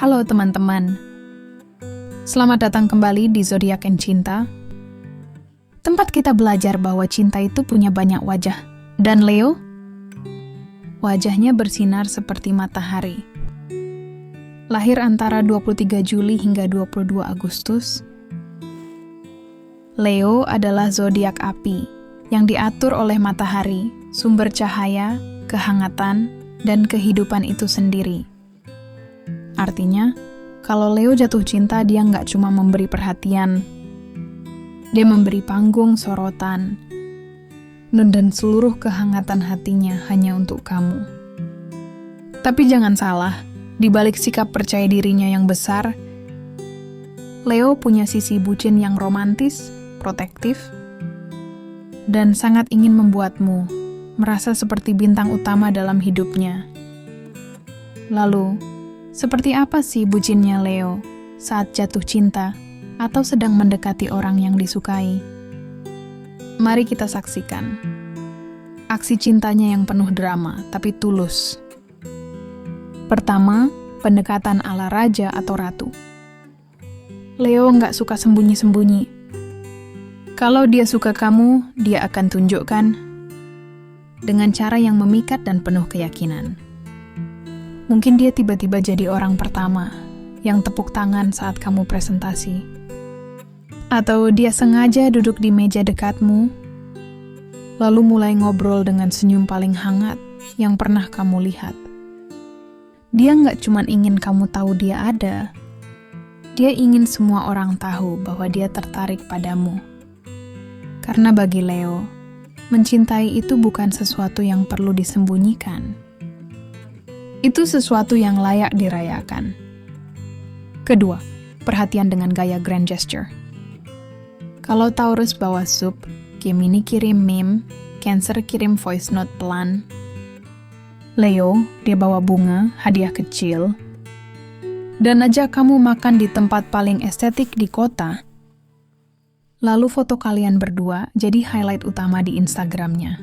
Halo teman-teman, selamat datang kembali di Zodiak and Cinta. Tempat kita belajar bahwa cinta itu punya banyak wajah. Dan Leo, wajahnya bersinar seperti matahari. Lahir antara 23 Juli hingga 22 Agustus. Leo adalah zodiak api yang diatur oleh matahari, sumber cahaya, kehangatan, dan kehidupan itu sendiri. Artinya, kalau Leo jatuh cinta, dia nggak cuma memberi perhatian. Dia memberi panggung, sorotan, dan seluruh kehangatan hatinya hanya untuk kamu. Tapi jangan salah, di balik sikap percaya dirinya yang besar, Leo punya sisi bucin yang romantis, protektif, dan sangat ingin membuatmu merasa seperti bintang utama dalam hidupnya. Lalu, seperti apa sih bucinnya Leo saat jatuh cinta atau sedang mendekati orang yang disukai? Mari kita saksikan aksi cintanya yang penuh drama tapi tulus. Pertama, pendekatan ala raja atau ratu. Leo nggak suka sembunyi-sembunyi. Kalau dia suka kamu, dia akan tunjukkan dengan cara yang memikat dan penuh keyakinan. Mungkin dia tiba-tiba jadi orang pertama yang tepuk tangan saat kamu presentasi. Atau dia sengaja duduk di meja dekatmu, lalu mulai ngobrol dengan senyum paling hangat yang pernah kamu lihat. Dia nggak cuma ingin kamu tahu dia ada, dia ingin semua orang tahu bahwa dia tertarik padamu. Karena bagi Leo, mencintai itu bukan sesuatu yang perlu disembunyikan. Itu sesuatu yang layak dirayakan. Kedua, perhatian dengan gaya grand gesture. Kalau Taurus bawa sup, Gemini kirim meme, Cancer kirim voice note pelan, Leo, dia bawa bunga, hadiah kecil, dan ajak kamu makan di tempat paling estetik di kota. Lalu foto kalian berdua jadi highlight utama di Instagramnya.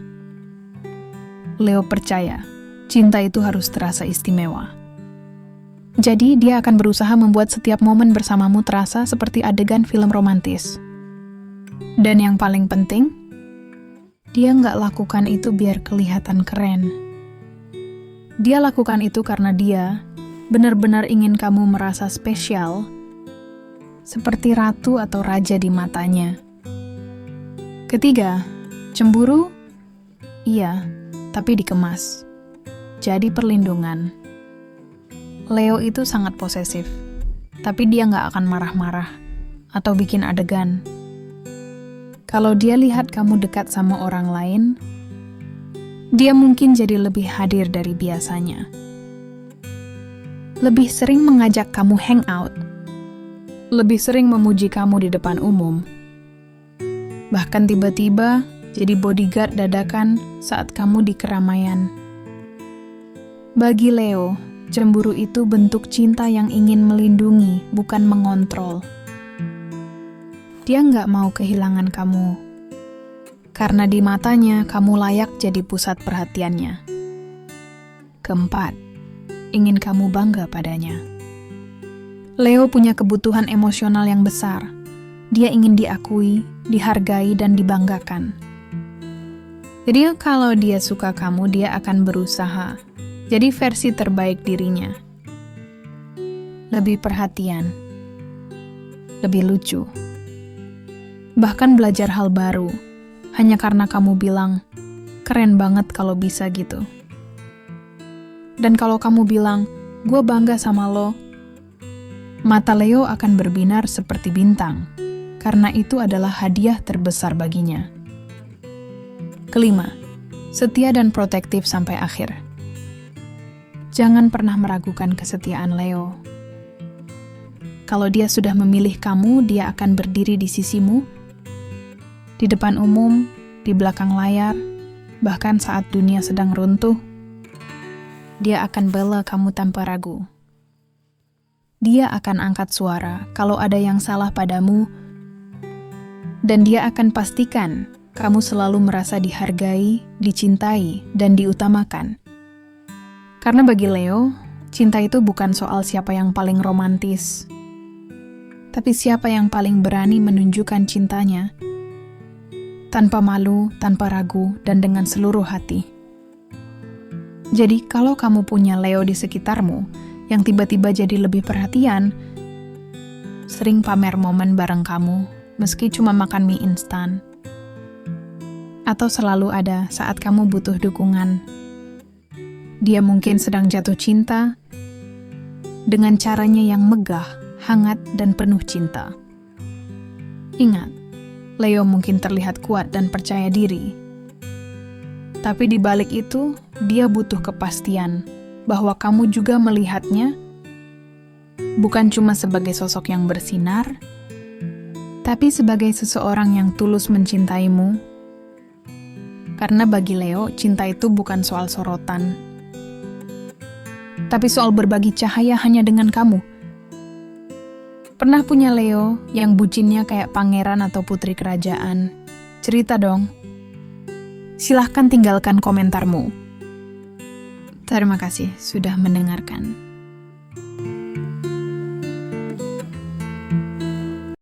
Leo percaya, cinta itu harus terasa istimewa. Jadi, dia akan berusaha membuat setiap momen bersamamu terasa seperti adegan film romantis. Dan yang paling penting, dia nggak lakukan itu biar kelihatan keren. Dia lakukan itu karena dia benar-benar ingin kamu merasa spesial, seperti ratu atau raja di matanya. Ketiga, cemburu? Iya, tapi dikemas. Jadi perlindungan. Leo itu sangat posesif, tapi dia nggak akan marah-marah atau bikin adegan. Kalau dia lihat kamu dekat sama orang lain, dia mungkin jadi lebih hadir dari biasanya. Lebih sering mengajak kamu hangout, lebih sering memuji kamu di depan umum. Bahkan tiba-tiba jadi bodyguard dadakan saat kamu di keramaian. Bagi Leo, cemburu itu bentuk cinta yang ingin melindungi, bukan mengontrol. Dia nggak mau kehilangan kamu, karena di matanya kamu layak jadi pusat perhatiannya. Keempat, ingin kamu bangga padanya. Leo punya kebutuhan emosional yang besar. Dia ingin diakui, dihargai, dan dibanggakan. Jadi kalau dia suka kamu, dia akan berusaha jadi versi terbaik dirinya. Lebih perhatian, lebih lucu. Bahkan belajar hal baru, hanya karena kamu bilang, keren banget kalau bisa gitu. Dan kalau kamu bilang, gue bangga sama lo, mata Leo akan berbinar seperti bintang, karena itu adalah hadiah terbesar baginya. Kelima, setia dan protektif sampai akhir. Jangan pernah meragukan kesetiaan Leo. Kalau dia sudah memilih kamu, dia akan berdiri di sisimu, di depan umum, di belakang layar, bahkan saat dunia sedang runtuh. Dia akan bela kamu tanpa ragu. Dia akan angkat suara kalau ada yang salah padamu, dan dia akan pastikan kamu selalu merasa dihargai, dicintai, dan diutamakan. Karena bagi Leo, cinta itu bukan soal siapa yang paling romantis, tapi siapa yang paling berani menunjukkan cintanya tanpa malu, tanpa ragu, dan dengan seluruh hati. Jadi, kalau kamu punya Leo di sekitarmu yang tiba-tiba jadi lebih perhatian, sering pamer momen bareng kamu, meski cuma makan mie instan, atau selalu ada saat kamu butuh dukungan. Dia mungkin sedang jatuh cinta dengan caranya yang megah, hangat, dan penuh cinta. Ingat, Leo mungkin terlihat kuat dan percaya diri, tapi di balik itu, dia butuh kepastian bahwa kamu juga melihatnya bukan cuma sebagai sosok yang bersinar, tapi sebagai seseorang yang tulus mencintaimu. Karena bagi Leo, cinta itu bukan soal sorotan, tapi soal berbagi cahaya hanya dengan kamu. Pernah punya Leo yang bucinnya kayak pangeran atau putri kerajaan? Cerita dong. Silahkan tinggalkan komentarmu. Terima kasih sudah mendengarkan.